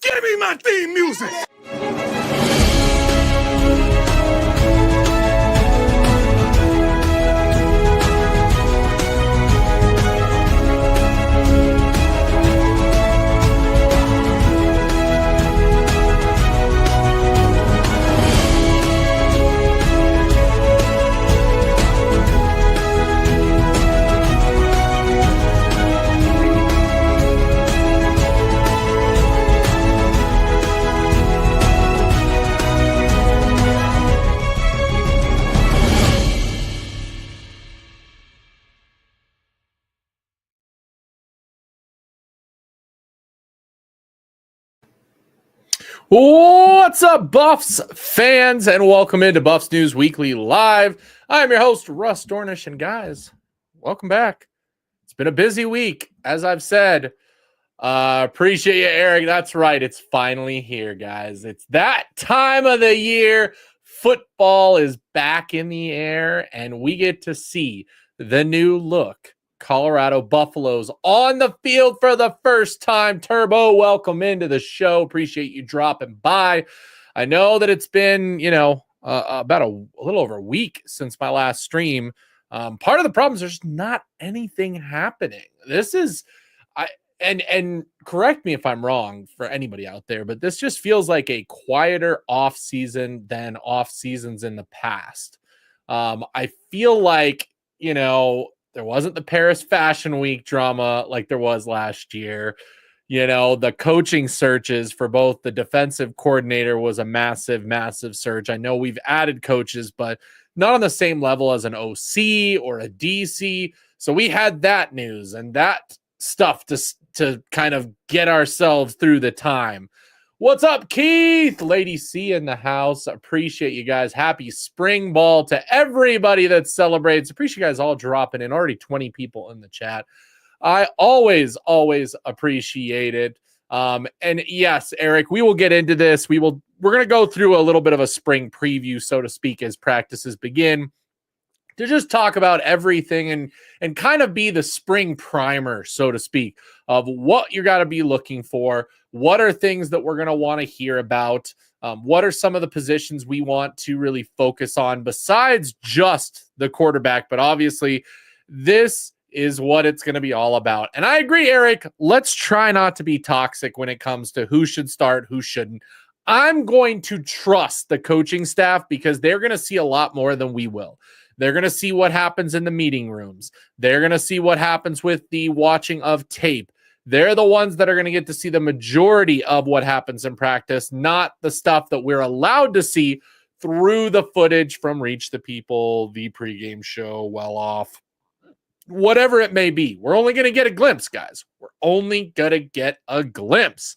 Give me my theme music! What's up, Buffs fans, and welcome into Buffs News Weekly Live. I'm your host, Russ Dornish, and guys, welcome back. It's been a busy week, as I've said. Appreciate you, Eric. That's right. It's finally here, guys. It's that time of the year. Football is back in the air, and we get to see the new look Colorado Buffaloes on the field for the first time. Turbo, welcome into the show. Appreciate you dropping by. I know that it's been, about a little over a week since my last stream. Part of the problem is there's not anything happening. This is, and correct me if I'm wrong for anybody out there, but this just feels like a quieter off season than off seasons in the past. I feel like, there wasn't the Paris Fashion Week drama like there was last year. The coaching searches for both the defensive coordinator was a massive, massive search. I know we've added coaches, but not on the same level as an OC or a DC. So we had that news and that stuff to kind of get ourselves through the time. What's up, Keith? Lady C in the house. Appreciate you guys. Happy spring ball to everybody that celebrates. Appreciate you guys all dropping in. Already 20 people in the chat. I always appreciate it. And yes, Eric, we will get into this. We're going to go through a little bit of a spring preview, so to speak, as practices begin, to just talk about everything and kind of be the spring primer, so to speak, of what you got to be looking for. What are things that we're going to want to hear about? What are some of the positions we want to really focus on besides just the quarterback? But obviously, this is what it's going to be all about. And I agree, Eric. Let's try not to be toxic when it comes to who should start, who shouldn't. I'm going to trust the coaching staff because they're going to see a lot more than we will. They're going to see what happens in the meeting rooms. They're going to see what happens with the watching of tape. They're the ones that are going to get to see the majority of what happens in practice, not the stuff that we're allowed to see through the footage from Reach the People, the pregame show, Well Off, whatever it may be. We're only going to get a glimpse, guys. We're only going to get a glimpse.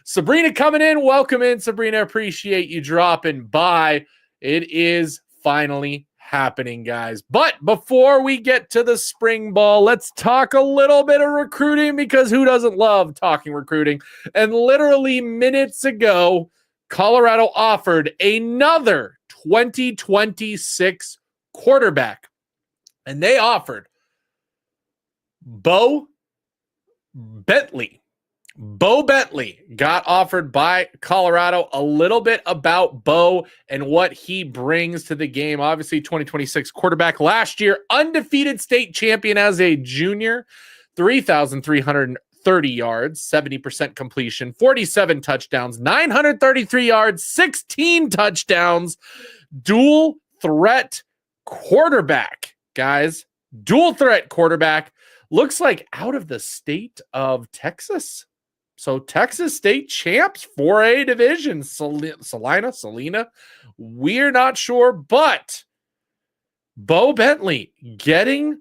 Sabrina coming in. Welcome in, Sabrina. Appreciate you dropping by. It is finally happening, guys. But before we get to the spring ball, let's talk a little bit of recruiting, because who doesn't love talking recruiting? And literally minutes ago, Colorado offered another 2026 quarterback, and they offered Bo Bentley. Bo Bentley got offered by Colorado. A little bit about Bo and what he brings to the game. Obviously, 2026 quarterback, last year, undefeated state champion as a junior, 3,330 yards, 70% completion, 47 touchdowns, 933 yards, 16 touchdowns, dual threat quarterback, guys. Dual threat quarterback. Looks like out of the state of Texas. So Texas State champs, 4A division, Salina. We're not sure, but Bo Bentley getting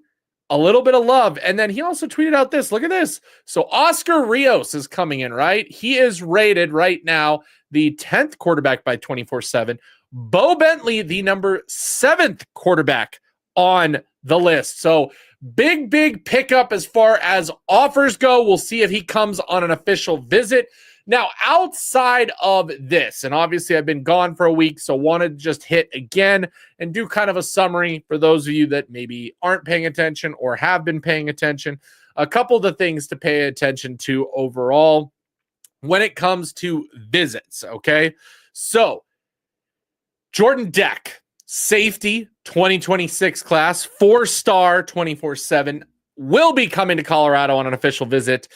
a little bit of love. And then he also tweeted out this. Look at this. So Oscar Rios is coming in, right? He is rated right now the 10th quarterback by 24/7. Bo Bentley, the number 7th quarterback on the list. So big pickup as far as offers go. We'll see if he comes on an official visit. Now, outside of this, and obviously I've been gone for a week, so wanted to just hit again and do kind of a summary for those of you that maybe aren't paying attention or have been paying attention. A couple of the things to pay attention to overall. when it comes to visits, okay? So, Jordan Deck, safety, 2026 class, 4-star, 24/7, will be coming to Colorado on an official visit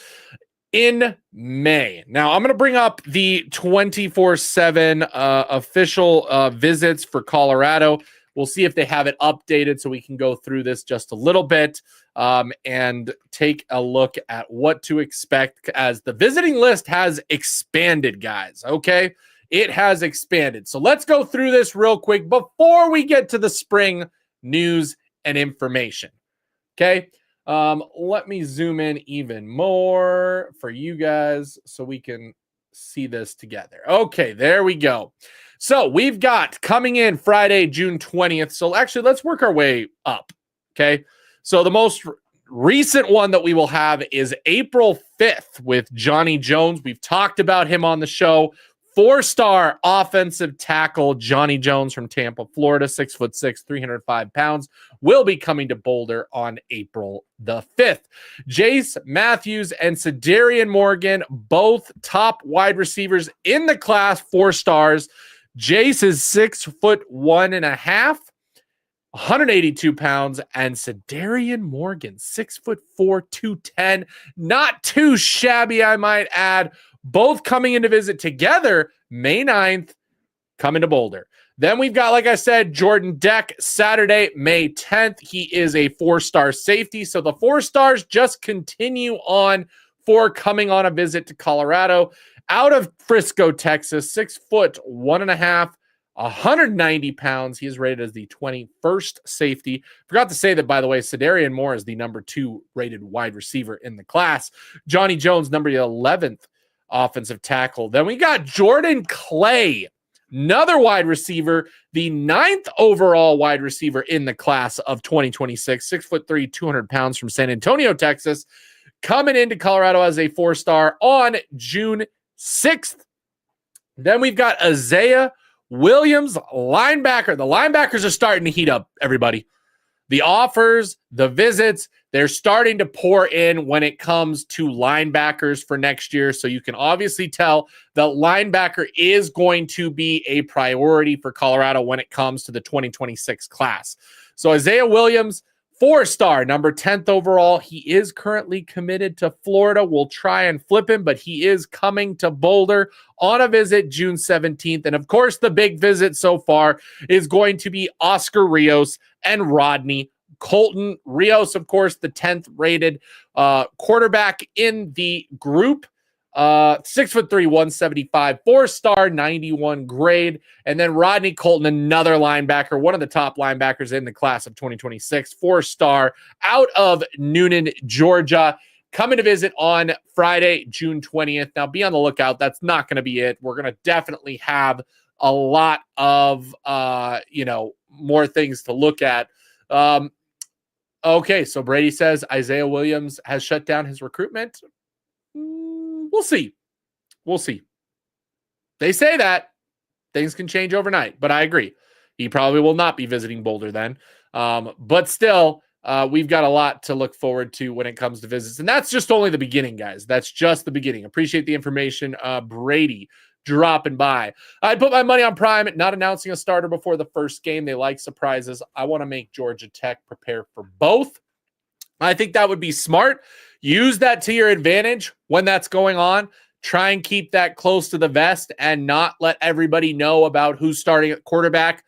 in May. Now, I'm going to bring up the 24/7 official visits for Colorado. We'll see if they have it updated so we can go through this just a little bit and take a look at what to expect as the visiting list has expanded, guys. Okay, it has expanded. So let's go through this real quick before we get to the spring news and information. Okay. Let me zoom in even more for you guys so we can see this together. Okay, there we go. So we've got coming in Friday, June 20th. So actually, let's work our way up. Okay. So the most recent one that we will have is April 5th with Johnny Jones. We've talked about him on the show. 4-star offensive tackle Johnny Jones from Tampa, Florida, 6'6", 305 pounds, will be coming to Boulder on April the 5th. Jace Matthews and Cedarian Morgan, both top wide receivers in the class, 4 stars. Jace is 6'1.5", 182 pounds, and Cedarian Morgan, 6'4", 210. Not too shabby, I might add. Both coming in to visit together May 9th, coming to Boulder. Then we've got, like I said, Jordan Deck, Saturday, May 10th. He is a 4-star safety. So the 4 stars just continue on for coming on a visit to Colorado. Out of Frisco, Texas, 6'1.5", 190 pounds. He is rated as the 21st safety. Forgot to say that, by the way, Cedarian Moore is the number 2 rated wide receiver in the class. Johnny Jones, number 11th offensive tackle. Then we got Jordan Clay, another wide receiver, the 9th overall wide receiver in the class of 2026, 6'3", 200 pounds from San Antonio, Texas, coming into Colorado as a 4-star on June 6th. Then we've got Isaiah Williams, linebacker. The linebackers are starting to heat up, everybody. The offers, the visits, they're starting to pour in when it comes to linebackers for next year. So you can obviously tell that linebacker is going to be a priority for Colorado when it comes to the 2026 class. So Isaiah Williams, 4-star, number 10th overall. He is currently committed to Florida. We'll try and flip him, but he is coming to Boulder on a visit June 17th. And of course, the big visit so far is going to be Oscar Rios and Rodney Colton. Rios, of course, the 10th rated quarterback in the group. 6'3", 175, 4-star, 91 grade. And then Rodney Colton, another linebacker, one of the top linebackers in the class of 2026, 4-star, out of Noonan, Georgia, coming to visit on Friday, June 20th. Now, be on the lookout. That's not going to be it. We're going to definitely have a lot of, more things to look at. Okay, so Brady says Isaiah Williams has shut down his recruitment. We'll see. We'll see. They say that things can change overnight, but I agree. He probably will not be visiting Boulder then. But still, we've got a lot to look forward to when it comes to visits. And that's just only the beginning, guys. That's just the beginning. Appreciate the information. Brady dropping by. I'd put my money on Prime, not announcing a starter before the first game. They like surprises. I want to make Georgia Tech prepare for both. I think that would be smart. Use that to your advantage when that's going on. Try and keep that close to the vest and not let everybody know about who's starting at quarterback,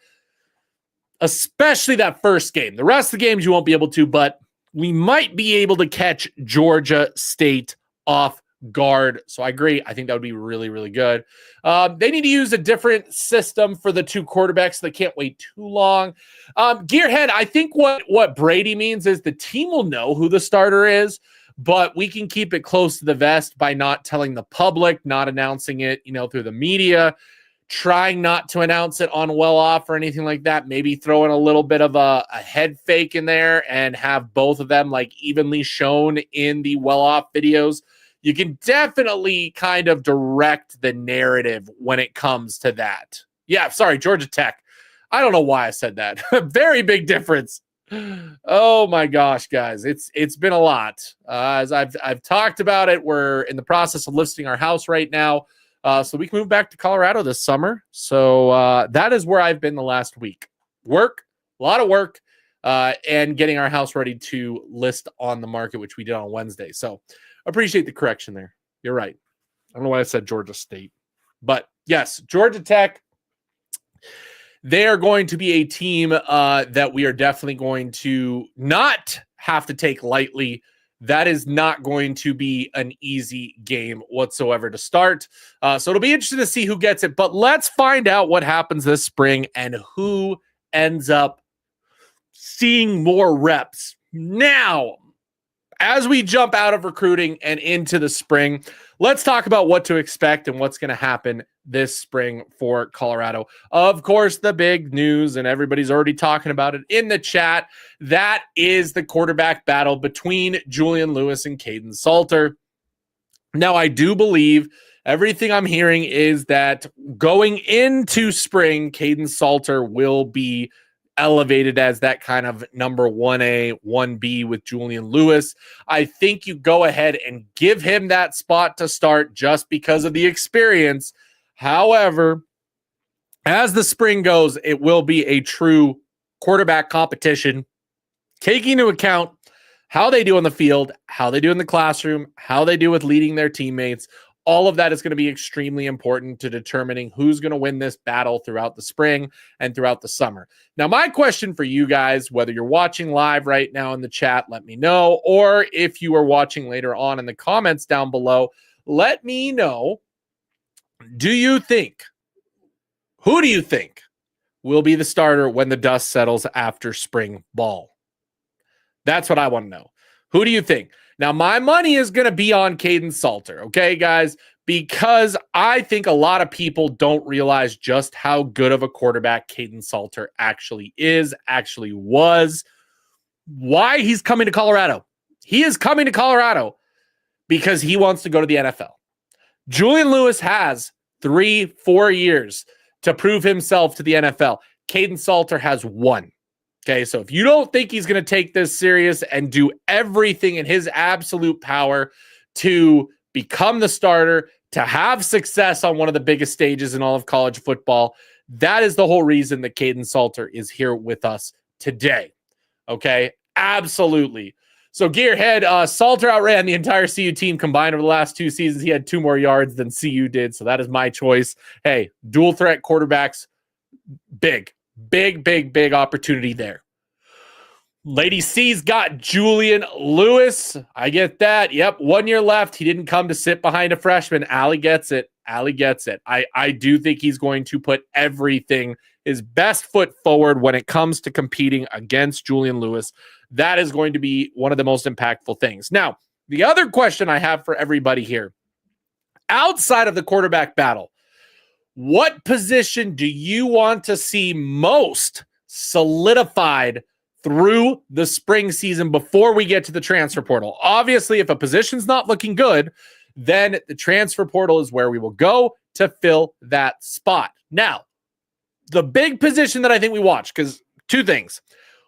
especially that first game. The rest of the games you won't be able to, but we might be able to catch Georgia State off guard. So I agree. I think that would be really, really good. They need to use a different system for the 2 quarterbacks. So they can't wait too long. Gearhead, I think what Brady means is the team will know who the starter is, but we can keep it close to the vest by not telling the public, not announcing it, through the media, trying not to announce it on Well Off or anything like that. Maybe throw in a little bit of a head fake in there and have both of them like evenly shown in the Well Off videos. You can definitely kind of direct the narrative when it comes to that. Yeah, sorry, Georgia Tech. I don't know why I said that. Very big difference. Oh my gosh, guys, it's been a lot. As I've talked about it, we're in the process of listing our house right now, so we can move back to Colorado this summer. So that is where I've been the last week. Work, a lot of work, and getting our house ready to list on the market, which we did on Wednesday. So appreciate the correction there. You're right. I don't know why I said Georgia State, but yes, Georgia Tech. They are going to be a team that we are definitely going to not have to take lightly. That is not going to be an easy game whatsoever to start. So it'll be interesting to see who gets it. But let's find out what happens this spring and who ends up seeing more reps. Now, as we jump out of recruiting and into the spring, let's talk about what to expect and what's going to happen this spring for Colorado. Of course, the big news, and everybody's already talking about it in the chat, that is the quarterback battle between Julian Lewis and Caden Salter. Now, I do believe everything I'm hearing is that going into spring, Caden Salter will be elevated as that kind of number 1A, 1B with Julian Lewis. I think you go ahead and give him that spot to start just because of the experience. However, as the spring goes, it will be a true quarterback competition, taking into account how they do on the field, how they do in the classroom, how they do with leading their teammates. All of that is going to be extremely important to determining who's going to win this battle throughout the spring and throughout the summer. Now, my question for you guys, whether you're watching live right now in the chat, let me know, or if you are watching later on in the comments down below, let me know, who do you think will be the starter when the dust settles after spring ball? That's what I want to know. Who do you think? Now, my money is going to be on Caden Salter, okay, guys, because I think a lot of people don't realize just how good of a quarterback Caden Salter actually was, why he's coming to Colorado. He is coming to Colorado because he wants to go to the NFL. Julian Lewis has 3-4 years to prove himself to the NFL. Caden Salter has 1. Okay, so if you don't think he's going to take this serious and do everything in his absolute power to become the starter, to have success on one of the biggest stages in all of college football, that is the whole reason that Caden Salter is here with us today. Okay, absolutely. So Gearhead, Salter outran the entire CU team combined over the last 2 seasons. He had 2 more yards than CU did, so that is my choice. Hey, dual threat quarterbacks, big opportunity there. Lady C's got Julian Lewis. I get that. Yep, 1 year left. He didn't come to sit behind a freshman. Allie gets it. I do think he's going to put everything, his best foot forward when it comes to competing against Julian Lewis. That is going to be one of the most impactful things. Now, the other question I have for everybody here, outside of the quarterback battle, what position do you want to see most solidified through the spring season before we get to the transfer portal? Obviously, if a position's not looking good, then the transfer portal is where we will go to fill that spot. Now, the big position that I think we watch, because 2 things.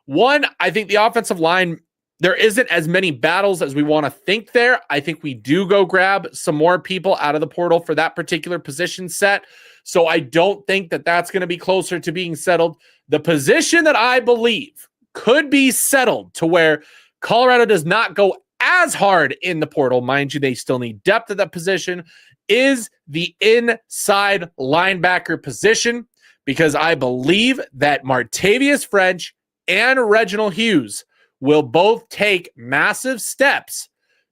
One, I think the offensive line, there isn't as many battles as we want to think there. I think we do go grab some more people out of the portal for that particular position set. So I don't think that that's going to be closer to being settled. The position that I believe could be settled to where Colorado does not go as hard in the portal, mind you, they still need depth at that position, is the inside linebacker position, because I believe that Martavius French and Reginald Hughes will both take massive steps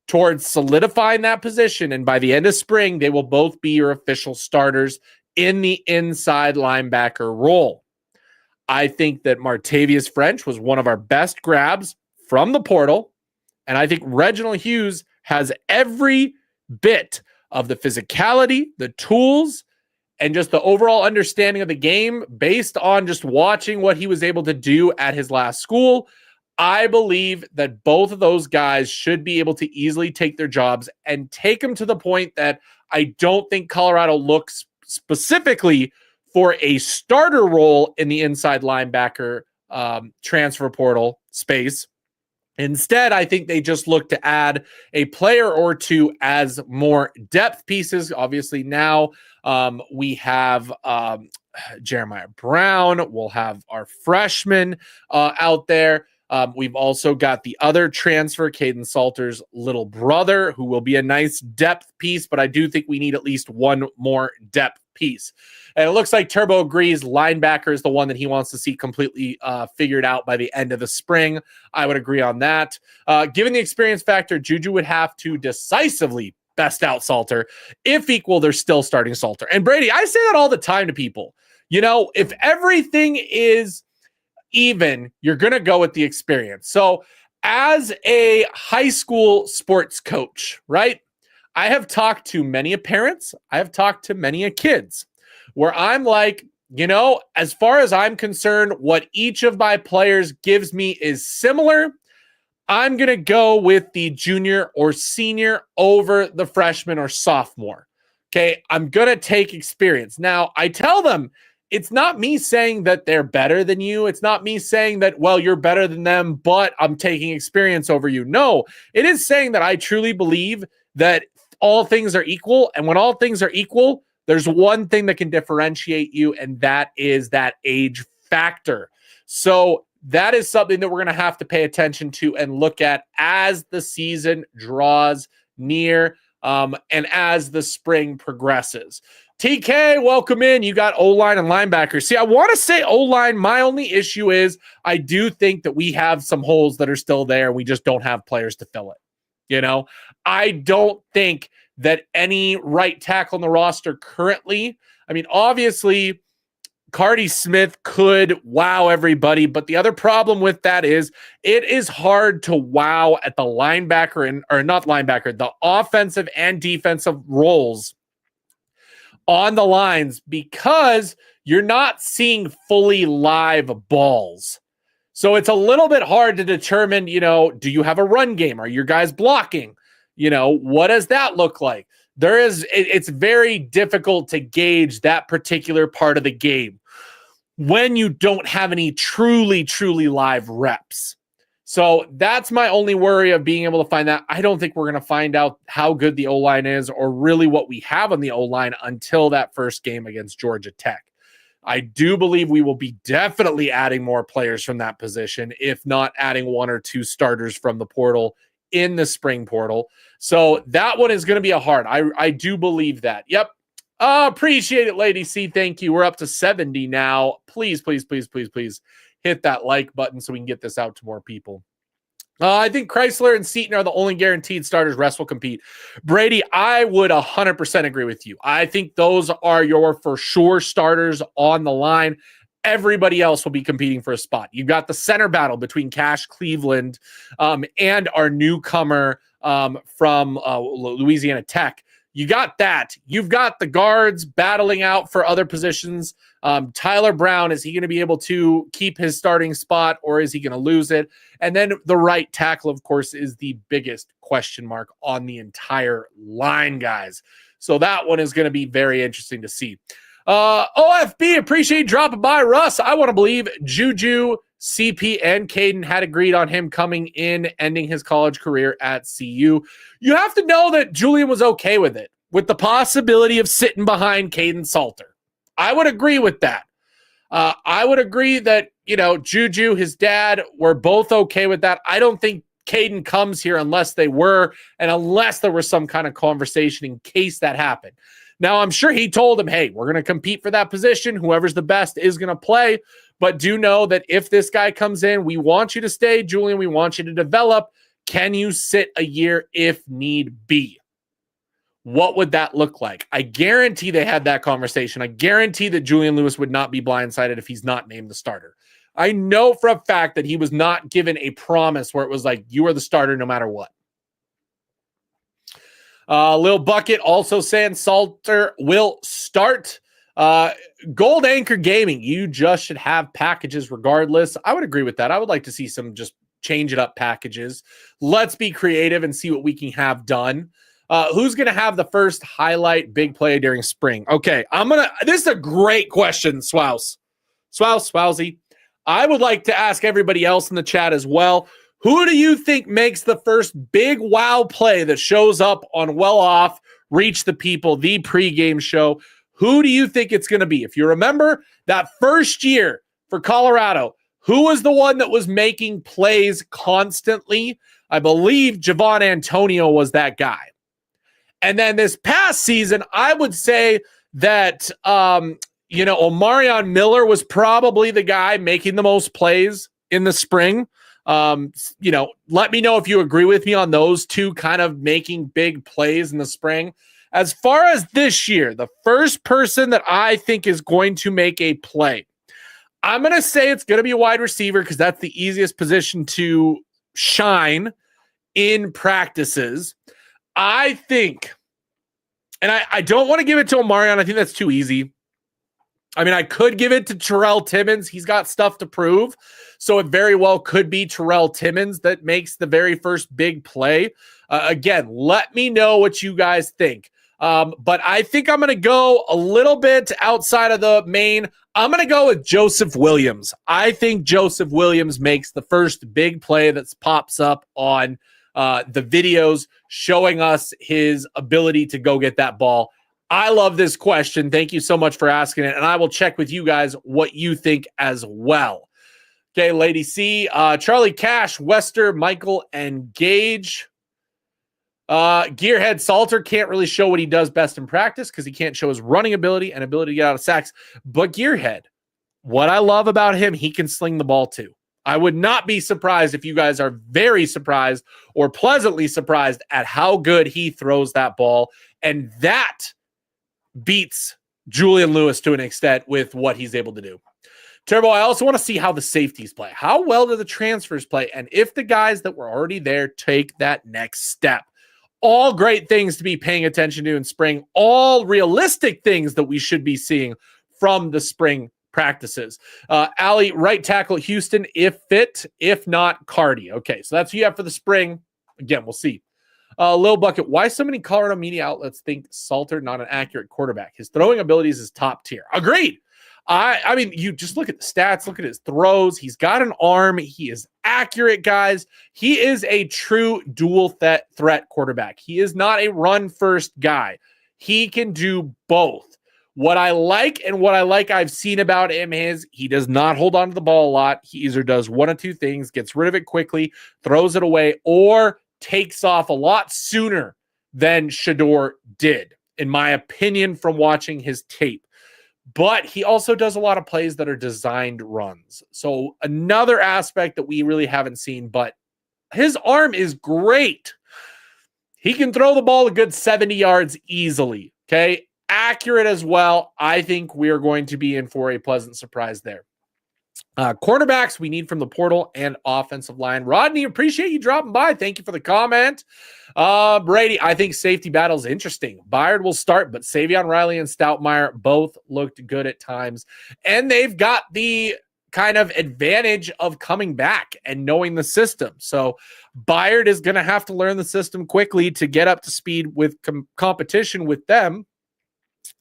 towards solidifying that position. And by the end of spring, they will both be your official starters in the inside linebacker role. I think that Martavius French was one of our best grabs from the portal. And I think Reginald Hughes has every bit of the physicality, the tools, and just the overall understanding of the game based on just watching what he was able to do at his last school. I believe that both of those guys should be able to easily take their jobs and take them to the point that I don't think Colorado looks specifically for a starter role in the inside linebacker transfer portal space. Instead, I think they just look to add a player or two as more depth pieces. Obviously, now we have Jeremiah Brown. We'll have our freshman out there. We've also got the other transfer, Caden Salter's little brother, who will be a nice depth piece, but I do think we need at least one more depth piece. And it looks like Turbo agrees linebacker is the one that he wants to see completely figured out by the end of the spring. I would agree on that. Given the experience factor, Juju would have to decisively best out Salter. If equal, they're still starting Salter. And Brady, I say that all the time to people. You know, if everything is even, you're going to go with the experience. So as a high school sports coach, right, I have talked to many parents. I have talked to many kids where I'm like, you know, as far as I'm concerned, what each of my players gives me is similar. I'm going to go with the junior or senior over the freshman or sophomore. Okay, I'm going to take experience. Now, I tell them, it's not me saying that they're better than you. It's not me saying that, well, you're better than them, but I'm taking experience over you. No, it is saying that I truly believe that all things are equal. And when all things are equal, there's one thing that can differentiate you, and that is that age factor. So that is something that we're going to have to pay attention to and look at as the season draws near and as the spring progresses. TK, welcome in. You got O-line and linebackers. See, I want to say O-line. My only issue is I do think that we have some holes that are still there. We just don't have players to fill it. You know, I don't think that any right tackle on the roster currently, I mean, obviously, Cardi Smith could wow everybody, but the other problem with that is it is hard to wow at the linebacker or not linebacker, the offensive and defensive roles on the lines because you're not seeing fully live balls. So it's a little bit hard to determine, you know, do you have a run game? Are your guys blocking? You know, what does that look like? It's very difficult to gauge that particular part of the game when you don't have any truly live reps. So that's my only worry of being able to find that. I don't think we're going to find out how good the O-line is or really what we have on the O-line until that first game against Georgia Tech. I do believe we will be definitely adding more players from that position, if not adding one or two starters from the portal in the spring portal. So that one is going to be a hard. I do believe that. Yep. Appreciate it, Lady C. Thank you. We're up to 70 now. Please hit that like button so we can get this out to more people. I think Chrysler and Seton are the only guaranteed starters. Rest will compete. Brady, I would 100% agree with you. I think those are your for sure starters on the line. Everybody else will be competing for a spot. You've got the center battle between Cash Cleveland and our newcomer from Louisiana Tech. You got that. You've got the guards battling out for other positions. Tyler Brown, is he going to be able to keep his starting spot or is he going to lose it? And then the right tackle, of course, is the biggest question mark on the entire line, guys. So that one is going to be very interesting to see. OFB, appreciate you dropping by. Russ, I want to believe Juju, CP, and Caden had agreed on him coming in, ending his college career at CU. You have to know that Julian was okay with it, with the possibility of sitting behind Caden Salter. I would agree with that. I would agree that, you know, Juju, his dad, were both okay with that. I don't think Caden comes here unless they were, and unless there was some kind of conversation in case that happened. Now, I'm sure he told him, hey, we're going to compete for that position. Whoever's the best is going to play. But do know that if this guy comes in, we want you to stay, Julian. We want you to develop. Can you sit a year if need be? What would that look like? I guarantee they had that conversation. I guarantee that Julian Lewis would not be blindsided if he's not named the starter. I know for a fact that he was not given a promise where it was like, you are the starter no matter what. Lil Bucket also saying Salter will start. Gold Anchor Gaming, you just should have packages regardless. I would agree with that. I would like to see some just change it up packages. Let's be creative and see what we can have done. Who's going to have the first highlight big play during spring? Okay, this is a great question, Swouse. Swousey. I would like to ask everybody else in the chat as well. Who do you think makes the first big wow play that shows up on Well Off, Reach the People, the pregame show? Who do you think it's going to be? If you remember that first year for Colorado, who was the one that was making plays constantly? I believe Javon Antonio was that guy. And then this past season, I would say that, Omarion Miller was probably the guy making the most plays in the spring. Let me know if you agree with me on those two kind of making big plays in the spring. As far as this year, the first person that I think is going to make a play, I'm going to say it's going to be a wide receiver because that's the easiest position to shine in practices. I think, and I don't want to give it to Omarion. I think that's too easy. I mean, I could give it to Terrell Timmons. He's got stuff to prove. So it very well could be Terrell Timmons that makes the very first big play. Again, let me know what you guys think. But I think I'm going to go a little bit outside of the main. I'm going to go with Joseph Williams. I think Joseph Williams makes the first big play that pops up on the videos showing us his ability to go get that ball. I love this question. Thank you so much for asking it. And I will check with you guys what you think as well. Okay, Lady C, Charlie Cash, Wester, Michael, and Gage. Gearhead Salter can't really show what he does best in practice because he can't show his running ability and ability to get out of sacks. But Gearhead, what I love about him, he can sling the ball too. I would not be surprised if you guys are very surprised or pleasantly surprised at how good he throws that ball. And that beats Julian Lewis to an extent with what he's able to do. Turbo, I also want to see how the safeties play. How well do the transfers play? And if the guys that were already there take that next step. All great things to be paying attention to in spring. All realistic things that we should be seeing from the spring practices. Ali, right tackle Houston, if fit. If not, Cardi. Okay, so that's who you have for the spring. Again, we'll see. Lil Bucket, why so many Colorado media outlets think Salter not an accurate quarterback? His throwing abilities is top tier. Agreed. I mean, you just look at the stats, look at his throws. He's got an arm. He is accurate, guys. He is a true dual threat quarterback. He is not a run-first guy. He can do both. What I like and what I like I've seen about him is he does not hold on to the ball a lot. He either does one of two things, gets rid of it quickly, throws it away, or takes off a lot sooner than Sheduer did, in my opinion, from watching his tape. But he also does a lot of plays that are designed runs. So another aspect that we really haven't seen, but his arm is great. He can throw the ball a good 70 yards easily. Okay. Accurate as well. I think we are going to be in for a pleasant surprise there. Cornerbacks we need from the portal and offensive line. Rodney, appreciate you dropping by. Thank you for the comment. Brady, I think safety battle is interesting. Byard will start, but Savion Riley and Stoutmeyer both looked good at times. And they've got the kind of advantage of coming back and knowing the system. So Byard is going to have to learn the system quickly to get up to speed with competition with them.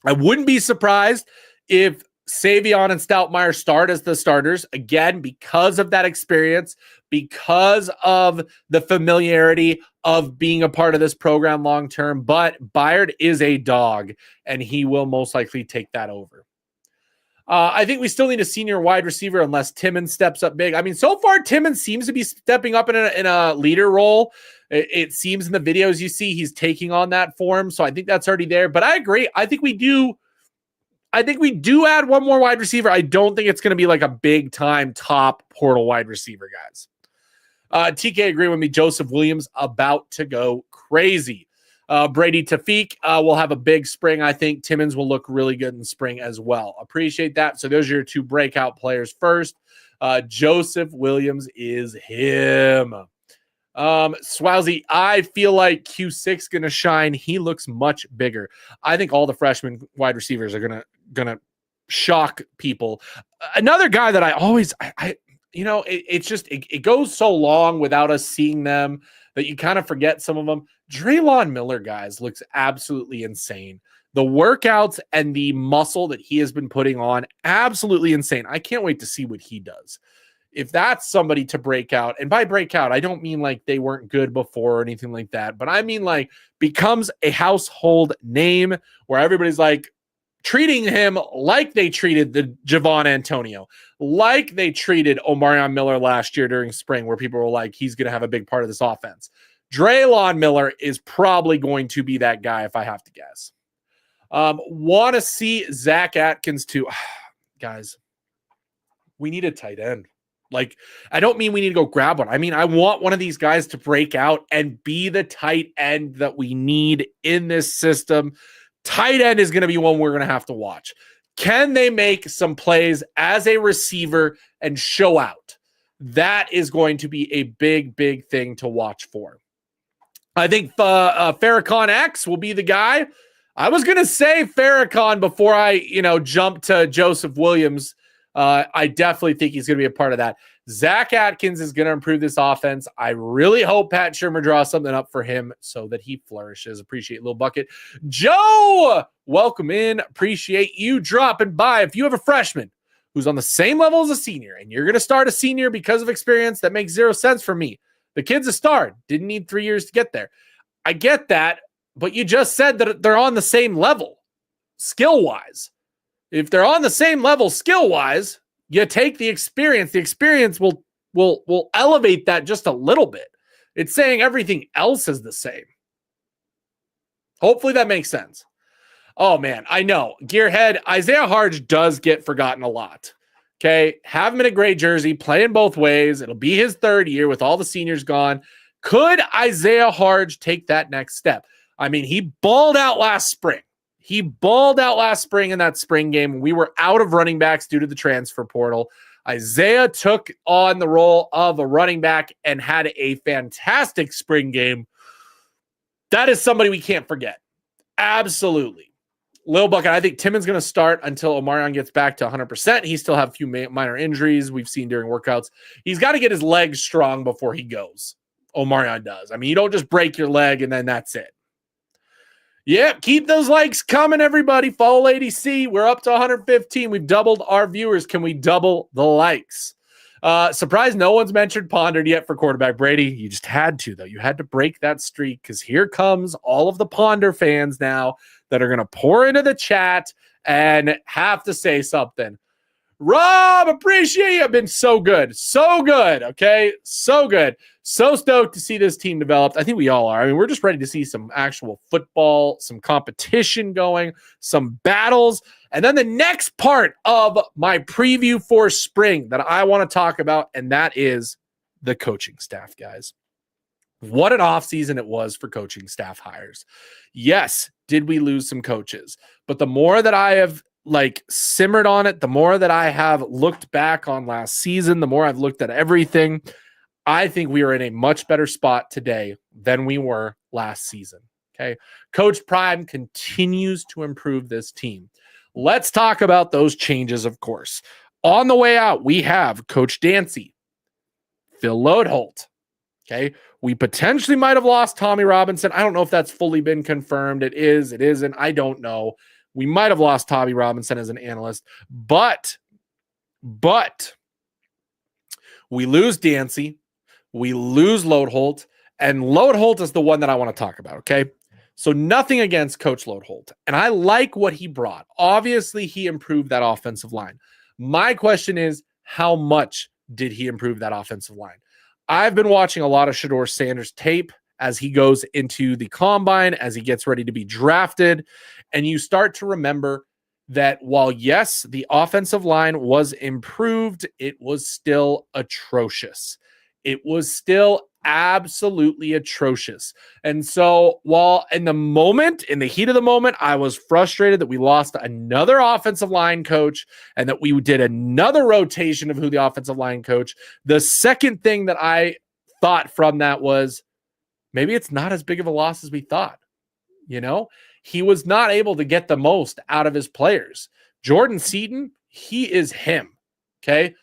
I wouldn't be surprised if Savion and Stoutmeyer start as the starters, again, because of that experience, because of the familiarity of being a part of this program long-term. But Byard is a dog, and he will most likely take that over. I think we still need a senior wide receiver unless Timmons steps up big. I mean, so far, Timmons seems to be stepping up in a leader role. It seems in the videos you see he's taking on that form, so I think that's already there. But I agree. I think we do add one more wide receiver. I don't think it's going to be like a big-time top portal wide receiver, guys. TK agree with me. Joseph Williams about to go crazy. Brady Tafik will have a big spring. I think Timmons will look really good in spring as well. Appreciate that. So those are your two breakout players first. Joseph Williams is him. Swowsy, I feel like Q6 going to shine. He looks much bigger. I think all the freshman wide receivers are going to shock people. Another guy that I always, it goes so long without us seeing them that you kind of forget some of them. Draylon Miller, guys, looks absolutely insane. The workouts and the muscle that he has been putting on, absolutely insane. I can't wait to see what he does. If that's somebody to break out, and by breakout, I don't mean like they weren't good before or anything like that, but I mean like becomes a household name where everybody's like treating him like they treated the Javon Antonio, like they treated Omarion Miller last year during spring, where people were like, he's going to have a big part of this offense. Draylon Miller is probably going to be that guy if I have to guess. Want to see Zach Atkins too. Guys, we need a tight end. Like, I don't mean we need to go grab one. I mean, I want one of these guys to break out and be the tight end that we need in this system. Tight end is going to be one we're going to have to watch. Can they make some plays as a receiver and show out? That is going to be a big, big thing to watch for. I think Farrakhan X will be the guy. I was going to say Farrakhan before I, jump to Joseph Williams. I definitely think he's going to be a part of that. Zach Atkins is going to improve this offense. I really hope Pat Shurmur draws something up for him so that he flourishes. Appreciate Little Bucket. Joe, welcome in. Appreciate you dropping by. If you have a freshman who's on the same level as a senior and you're going to start a senior because of experience, that makes zero sense for me. The kid's a star. Didn't need 3 years to get there. I get that, but you just said that they're on the same level skill-wise. If they're on the same level skill-wise, you take the experience. The experience will elevate that just a little bit. It's saying everything else is the same. Hopefully that makes sense. Oh, man, I know. Gearhead, Isaiah Harge does get forgotten a lot. Okay, have him in a gray jersey, playing both ways. It'll be his third year with all the seniors gone. Could Isaiah Harge take that next step? I mean, he balled out last spring. He balled out last spring in that spring game. We were out of running backs due to the transfer portal. Isaiah took on the role of a running back and had a fantastic spring game. That is somebody we can't forget. Absolutely. Lil Bucket, I think Timon's going to start until Omarion gets back to 100%. He still have a few minor injuries we've seen during workouts. He's got to get his legs strong before he goes. Omarion does. I mean, you don't just break your leg and then that's it. Yep, keep those likes coming, everybody. Follow Lady C. We're up to 115. We've doubled our viewers. Can we double the likes? Surprised no one's mentioned Pondered yet for quarterback. Brady, you just had to, though. You had to break that streak because here comes all of the Ponder fans now that are going to pour into the chat and have to say something. Rob, appreciate you. I've been so good. So good, okay? So good. So stoked to see this team developed. I think we all are. I mean, we're just ready to see some actual football, some competition going, some battles. And then the next part of my preview for spring that I want to talk about, and that is the coaching staff, guys. What an offseason it was for coaching staff hires. Yes, did we lose some coaches? But the more that I have simmered on it, the more that I have looked back on last season, the more I've looked at everything, I think we are in a much better spot today than we were last season. Okay. Coach Prime continues to improve this team. Let's talk about those changes, of course. On the way out, we have Coach Dancy, Phil Lodeholt. Okay. We potentially might have lost Tommy Robinson. I don't know if that's fully been confirmed. It is, it isn't. I don't know. We might have lost Tommy Robinson as an analyst, but we lose Dancy, we lose Lodeholt, and Lodeholt is the one that I want to talk about, okay? So nothing against Coach Lodeholt, and I like what he brought. Obviously, he improved that offensive line. My question is, how much did he improve that offensive line? I've been watching a lot of Sheduer Sanders tape as he goes into the combine, as he gets ready to be drafted. And you start to remember that while, yes, the offensive line was improved, it was still atrocious. It was still absolutely atrocious. And so while in the heat of the moment, I was frustrated that we lost another offensive line coach and that we did another rotation of who the offensive line coach, the second thing that I thought from that was, maybe it's not as big of a loss as we thought. He was not able to get the most out of his players. Jordan Seaton, he is him. Okay.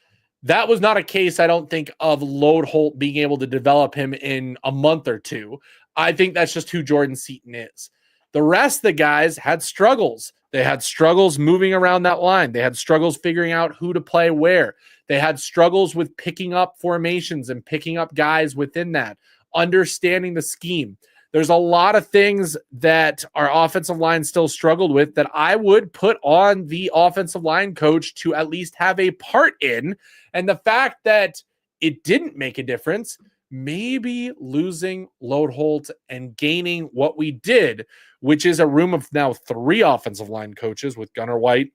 That was not a case, I don't think, of Lodeholt being able to develop him in a month or two. I think that's just who Jordan Seaton is. The rest of the guys had struggles. They had struggles moving around that line. They had struggles figuring out who to play where. They had struggles with picking up formations and picking up guys within that, understanding the scheme. There's a lot of things that our offensive line still struggled with that I would put on the offensive line coach to at least have a part in. And the fact that it didn't make a difference, maybe losing Loadholt and gaining what we did, which is a room of now 3 offensive line coaches with Gunnar White,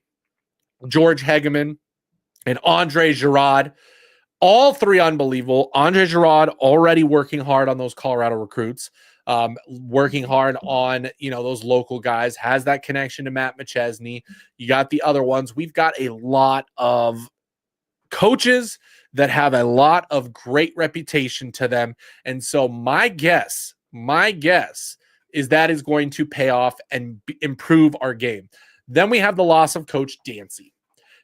George Hegeman, and Andre Girard. All 3 unbelievable. Andre Girard already working hard on those Colorado recruits, working hard on, those local guys, has that connection to Matt McChesney. You got the other ones. We've got a lot of coaches that have a lot of great reputation to them. And so my guess is that is going to pay off and improve our game. Then we have the loss of Coach Dancy.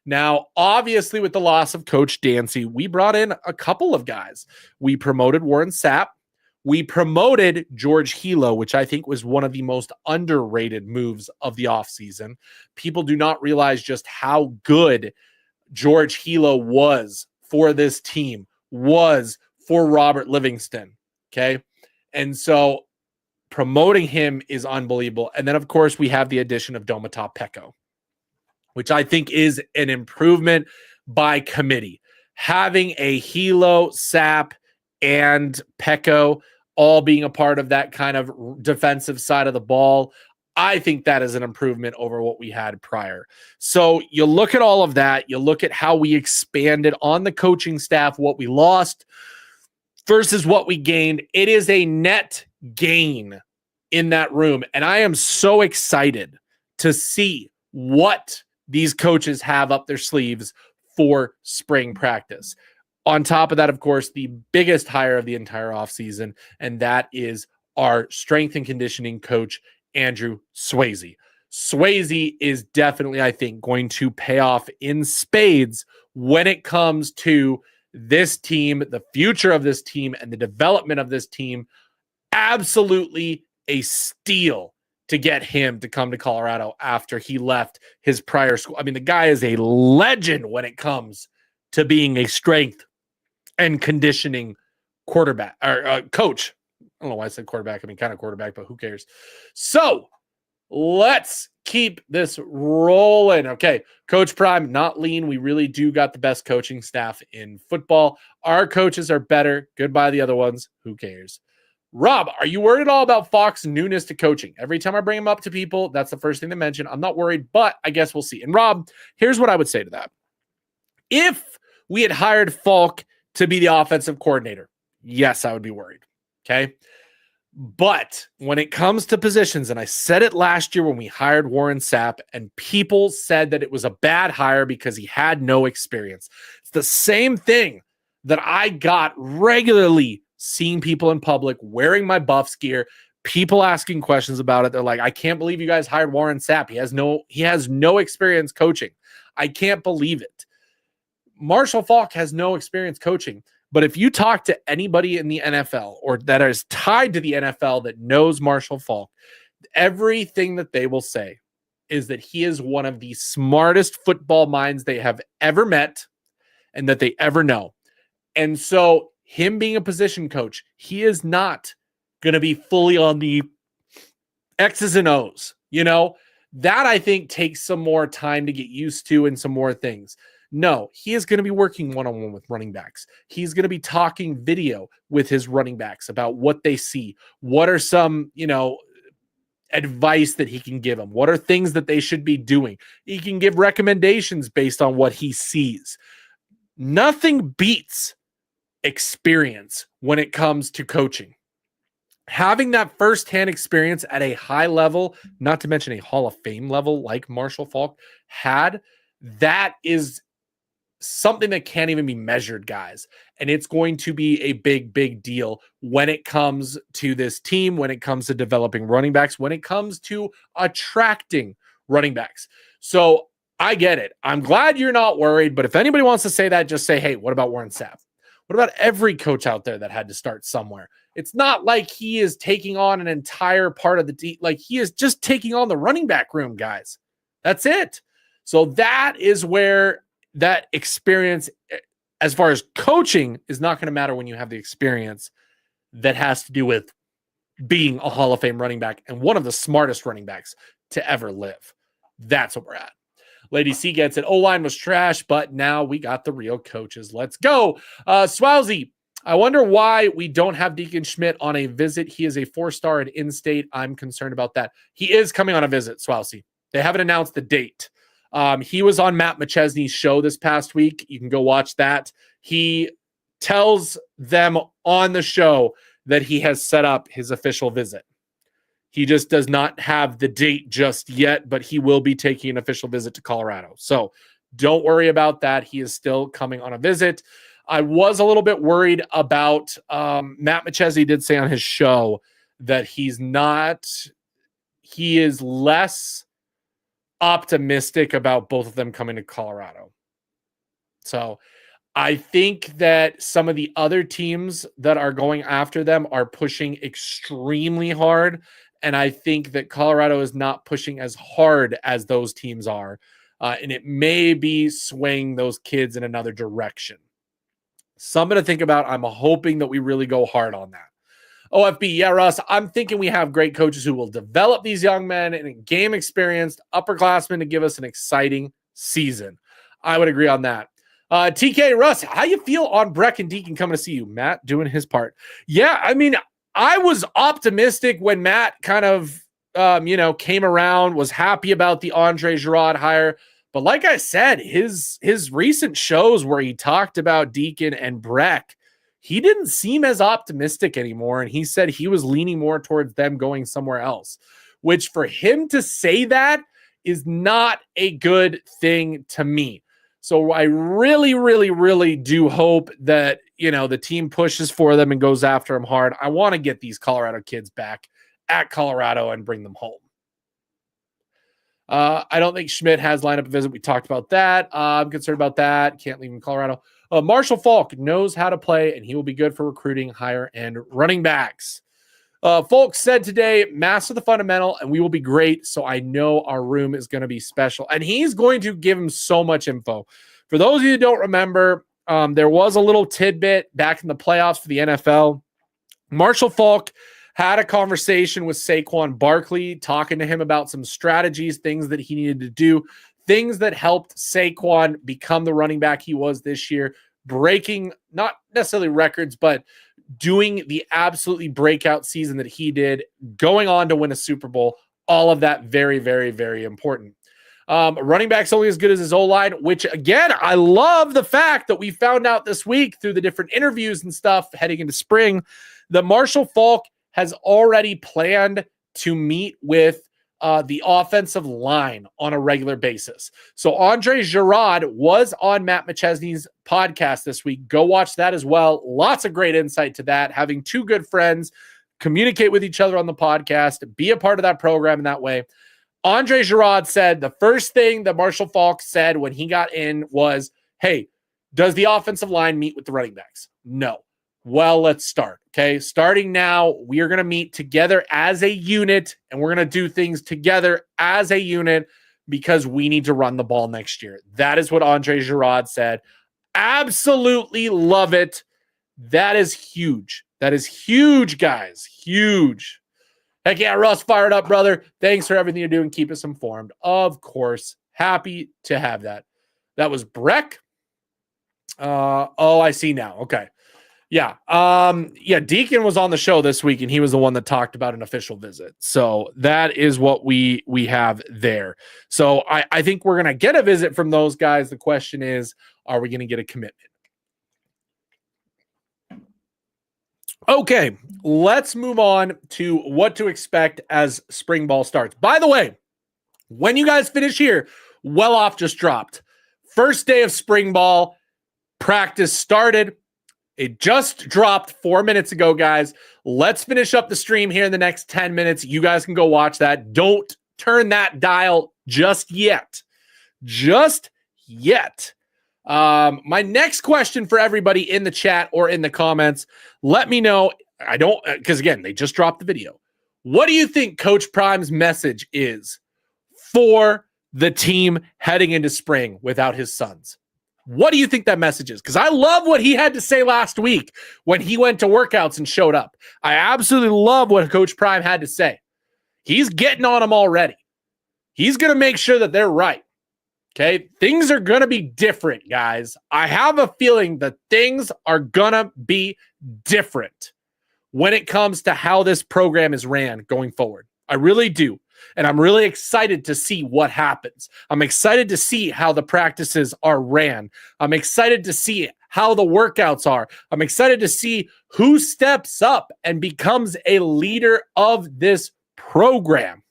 Now, obviously, with the loss of Coach Dancy, we brought in a couple of guys. We promoted Warren Sapp. We promoted George Hilo, which I think was one of the most underrated moves of the offseason. People do not realize just how good George Hilo was for this team, was for Robert Livingston. Okay. And so promoting him is unbelievable. And then, of course, we have the addition of Domata Peko, which I think is an improvement by committee. Having a Hilo, Sapp, and Peko all being a part of that kind of defensive side of the ball, I think that is an improvement over what we had prior. So you look at all of that, you look at how we expanded on the coaching staff, what we lost versus what we gained. It is a net gain in that room. And I am so excited to see what these coaches have up their sleeves for spring practice. On top of that, of course, the biggest hire of the entire offseason, and that is our strength and conditioning coach, Andrew Swayze. Swayze is definitely, I think, going to pay off in spades when it comes to this team, the future of this team, and the development of this team. Absolutely a steal to get him to come to Colorado after he left his prior school. I mean, the guy is a legend when it comes to being a strength and conditioning quarterback or coach. I don't know why I said quarterback. I mean, kind of quarterback, but who cares? So let's keep this rolling. Okay. Coach Prime, not lean. We really do got the best coaching staff in football. Our coaches are better. Goodbye the other ones. Who cares? Rob, are you worried at all about Falk's newness to coaching? Every time I bring him up to people, that's the first thing they mention. I'm not worried, but I guess we'll see. And Rob, here's what I would say to that. If we had hired Falk to be the offensive coordinator, yes, I would be worried. Okay. But when it comes to positions, and I said it last year when we hired Warren Sapp, and people said that it was a bad hire because he had no experience. It's the same thing that I got regularly seeing people in public wearing my Buffs gear, people asking questions about it. They're like, I can't believe you guys hired Warren Sapp. He has no experience coaching. I can't believe it. Marshall Faulk has no experience coaching. But if you talk to anybody in the NFL or that is tied to the NFL that knows Marshall Faulk, everything that they will say is that he is one of the smartest football minds they have ever met and that they ever know. And so him being a position coach, he is not going to be fully on the X's and O's. That I think takes some more time to get used to and some more things. No, he is going to be working one-on-one with running backs. He's going to be talking video with his running backs about what they see. What are some, advice that he can give them? What are things that they should be doing? He can give recommendations based on what he sees. Nothing beats experience when it comes to coaching. Having that firsthand experience at a high level, not to mention a Hall of Fame level like Marshall Faulk had, that is something that can't even be measured, guys. And it's going to be a big, big deal when it comes to this team, when it comes to developing running backs, when it comes to attracting running backs. So I get it. I'm glad you're not worried, but if anybody wants to say that, just say, hey, what about Warren Sapp? What about every coach out there that had to start somewhere? It's not like he is taking on an entire part of the team. Like, he is just taking on the running back room, guys. That's it. So that is where that experience, as far as coaching, is not going to matter when you have the experience that has to do with being a Hall of Fame running back and one of the smartest running backs to ever live. That's what we're at. Lady C gets it. O-line was trash, but now we got the real coaches. Let's go. Swowsy, I wonder why we don't have Deacon Schmidt on a visit. He is a 4-star and in-state. I'm concerned about that. He is coming on a visit, Swowsy. They haven't announced the date. He was on Matt McChesney's show this past week. You can go watch that. He tells them on the show that he has set up his official visit. He just does not have the date just yet, but he will be taking an official visit to Colorado. So don't worry about that. He is still coming on a visit. I was a little bit worried about Matt McChesney did say on his show that he is less optimistic about both of them coming to Colorado. So I think that some of the other teams that are going after them are pushing extremely hard. And I think that Colorado is not pushing as hard as those teams are. And it may be swaying those kids in another direction. Something to think about. I'm hoping that we really go hard on that. OFB, yeah, Russ, I'm thinking we have great coaches who will develop these young men and game experienced upperclassmen to give us an exciting season. I would agree on that. TK, Russ, how you feel on Breck and Deacon coming to see you? Matt doing his part. Yeah, I mean, I was optimistic when Matt kind of, came around, was happy about the Andre Girard hire. But like I said, his recent shows where he talked about Deacon and Breck, he didn't seem as optimistic anymore. And he said he was leaning more towards them going somewhere else, which for him to say that is not a good thing to me. So I really, really, really do hope that, the team pushes for them and goes after them hard. I want to get these Colorado kids back at Colorado and bring them home. I don't think Schmidt has lined up a visit. We talked about that. I'm concerned about that. Can't leave in Colorado. Marshall Falk knows how to play, and he will be good for recruiting higher end running backs. Falk said today, master the fundamental, and we will be great. So I know our room is going to be special. And he's going to give him so much info. For those of you who don't remember, there was a little tidbit back in the playoffs for the NFL. Marshall Falk had a conversation with Saquon Barkley, talking to him about some strategies, things that he needed to do, things that helped Saquon become the running back he was this year, breaking not necessarily records, but doing the absolutely breakout season that he did, going on to win a Super Bowl. All of that very, very, very important. Running back's only as good as his O-line, which, again, I love the fact that we found out this week through the different interviews and stuff heading into spring that Marshall Falk has already planned to meet with the offensive line on a regular basis. So Andre Girard was on Matt McChesney's podcast this week. Go watch that as well. Lots of great insight to that. Having two good friends communicate with each other on the podcast, be a part of that program in that way. Andre Girard said the first thing that Marshall Falk said when he got in was, hey, does the offensive line meet with the running backs? No. Well, let's start. Okay. Starting now, we are going to meet together as a unit, and we're going to do things together as a unit because we need to run the ball next year. That is what Andre Girard said. Absolutely love it. That is huge. That is huge, guys. Huge. Heck yeah, Russ, fired up, brother. Thanks for everything you're doing. Keep us informed. Of course. Happy to have that. That was Breck. I see now. Okay. Yeah. Deacon was on the show this week, and he was the one that talked about an official visit. So that is what we have there. So I think we're going to get a visit from those guys. The question is, are we going to get a commitment? Okay, let's move on to what to expect as spring ball starts. By the way, when you guys finish here, Well Off just dropped. First day of spring ball, practice started. It just dropped 4 minutes ago, guys. Let's finish up the stream here in the next 10 minutes. You guys can go watch that. Don't turn that dial just yet. Just yet. My next question for everybody in the chat or in the comments, let me know. I don't, because again, they just dropped the video. What do you think Coach Prime's message is for the team heading into spring without his sons? What do you think that message is? Because I love what he had to say last week when he went to workouts and showed up. I absolutely love what Coach Prime had to say. He's getting on them already. He's going to make sure that they're right. Okay, things are going to be different, guys. I have a feeling that things are going to be different when it comes to how this program is ran going forward. I really do. And I'm really excited to see what happens. I'm excited to see how the practices are ran. I'm excited to see how the workouts are. I'm excited to see who steps up and becomes a leader of this program.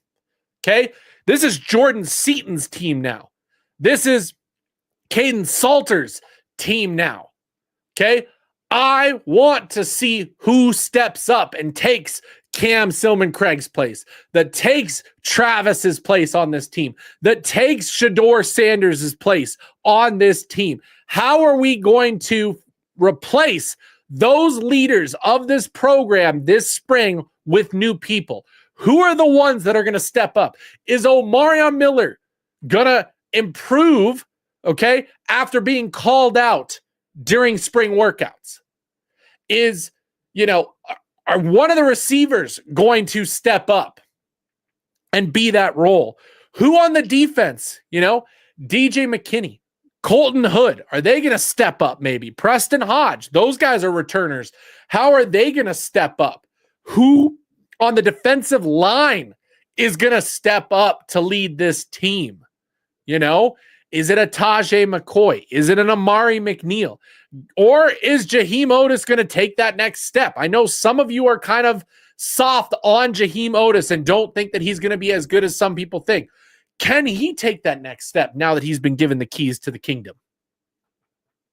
Okay? This is Jordan Seaton's team now. This is Caden Salter's team now. Okay? I want to see who steps up and takes Cam Silman-Craig's place, that takes Travis's place on this team, that takes Sheduer Sanders' place on this team. How are we going to replace those leaders of this program this spring with new people? Who are the ones that are going to step up? Is Omarion Miller going to improve, okay, after being called out during spring workouts? Is, are one of the receivers going to step up and be that role? Who on the defense, DJ McKinney, Colton Hood, are they going to step up maybe? Preston Hodge, those guys are returners. How are they going to step up? Who on the defensive line is going to step up to lead this team? Is it a Tajay McCoy? Is it an Amari McNeil? Or is Jaheim Otis going to take that next step? I know some of you are kind of soft on Jaheim Otis and don't think that he's going to be as good as some people think. Can he take that next step now that he's been given the keys to the kingdom?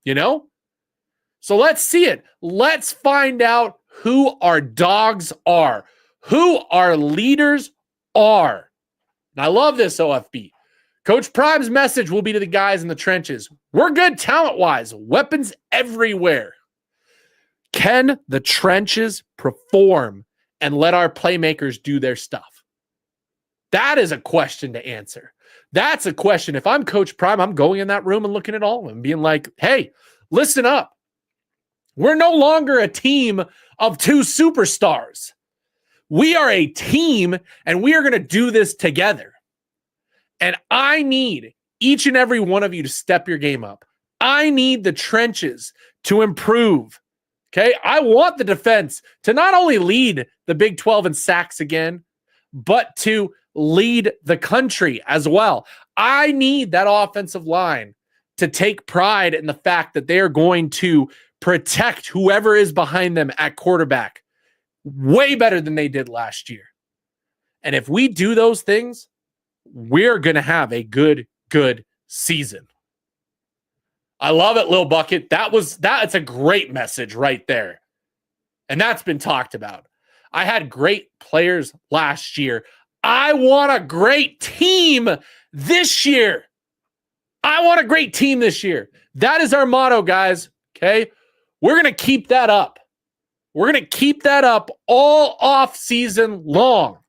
So let's see it. Let's find out who our dogs are, who our leaders are. And I love this, OFB. Coach Prime's message will be to the guys in the trenches. We're good talent-wise. Weapons everywhere. Can the trenches perform and let our playmakers do their stuff? That is a question to answer. That's a question. If I'm Coach Prime, I'm going in that room and looking at all of them and being like, hey, listen up. We're no longer a team of two superstars. We are a team, and we are going to do this together. And I need each and every one of you to step your game up. I need the trenches to improve. Okay? I want the defense to not only lead the Big 12 in sacks again, but to lead the country as well. I need that offensive line to take pride in the fact that they are going to protect whoever is behind them at quarterback way better than they did last year. And if we do those things, we're going to have a good season. I love it, Lil Bucket. That's a great message right there. And that's been talked about. I had great players last year. I want a great team this year. I want a great team this year. That is our motto, guys. Okay? We're going to keep that up. We're going to keep that up all off season long.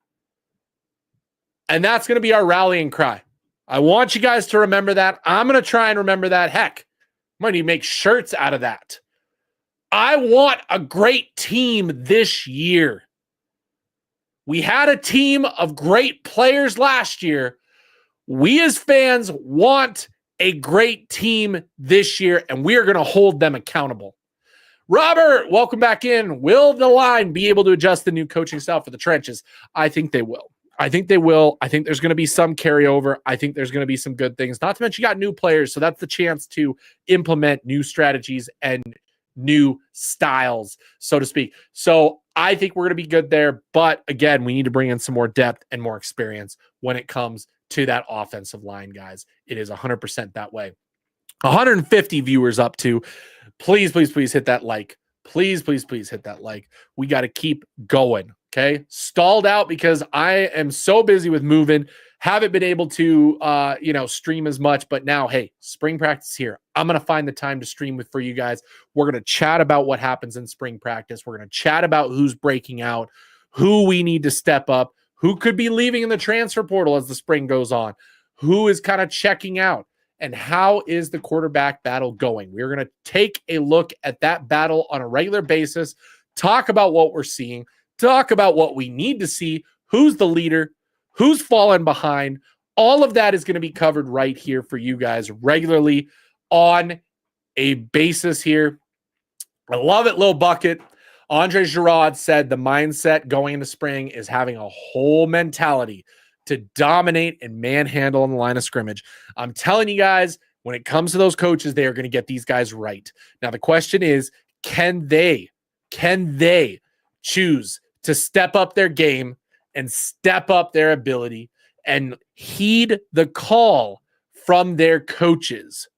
And that's going to be our rallying cry. I want you guys to remember that. I'm going to try and remember that. Heck, I'm going to make shirts out of that. I want a great team this year. We had a team of great players last year. We as fans want a great team this year, and we are going to hold them accountable. Robert, welcome back in. Will the line be able to adjust the new coaching style for the trenches? I think they will. I think they will. I think there's going to be some carryover. I think there's going to be some good things. Not to mention you got new players, so that's the chance to implement new strategies and new styles, so to speak. So I think we're going to be good there. But again, we need to bring in some more depth and more experience when it comes to that offensive line, guys. It is 100% that way. 150 viewers up to. Please, please, please hit that like. Please, please, please hit that like. We got to keep going. Okay, stalled out because I am so busy with moving. haven't been able to, stream as much, but now, hey, spring practice here. I'm going to find the time to stream for you guys. We're going to chat about what happens in spring practice. We're going to chat about who's breaking out, who we need to step up, who could be leaving in the transfer portal as the spring goes on, who is kind of checking out, and how is the quarterback battle going. We're going to take a look at that battle on a regular basis, talk about what we're seeing, talk about what we need to see, who's the leader, who's fallen behind. All of that is going to be covered right here for you guys regularly on a basis here. I love it, Lil Bucket. Andre Girard said the mindset going into spring is having a whole mentality to dominate and manhandle on the line of scrimmage. I'm telling you guys, when it comes to those coaches, they are going to get these guys right. Now, the question is, can they choose to step up their game and step up their ability and heed the call from their coaches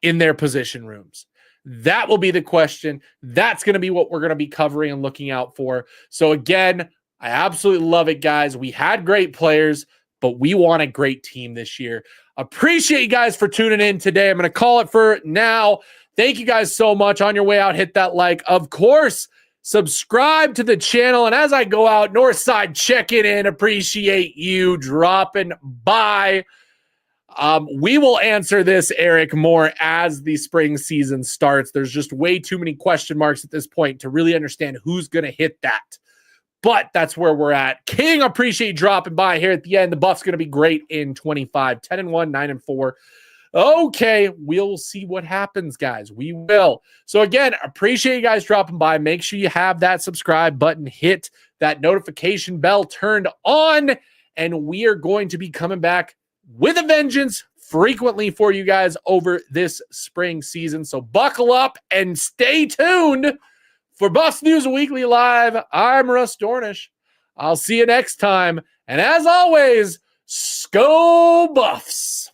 in their position rooms? That will be the question. That's going to be what we're going to be covering and looking out for. So again, I absolutely love it, guys. We had great players, but we want a great team this year. Appreciate you guys for tuning in today. I'm going to call it for now. Thank you guys so much. On your way out, hit that like. Of course, subscribe to the channel. And as I go out, Northside checking in. Appreciate you dropping by. We will answer this, Eric, more as the spring season starts. There's just way too many question marks at this point to really understand who's going to hit that. But that's where we're at. King, appreciate you dropping by here at the end. The Buff's going to be great in 25, 10-1, 9-4. Okay, we'll see what happens, guys. We will. So again, appreciate you guys dropping by. Make sure you have that subscribe button, hit that notification bell turned on, and we are going to be coming back with a vengeance frequently for you guys over this spring season. So buckle up and stay tuned for Buffs News Weekly Live. I'm Russ Dornish. I'll see you next time. And as always, Go Buffs!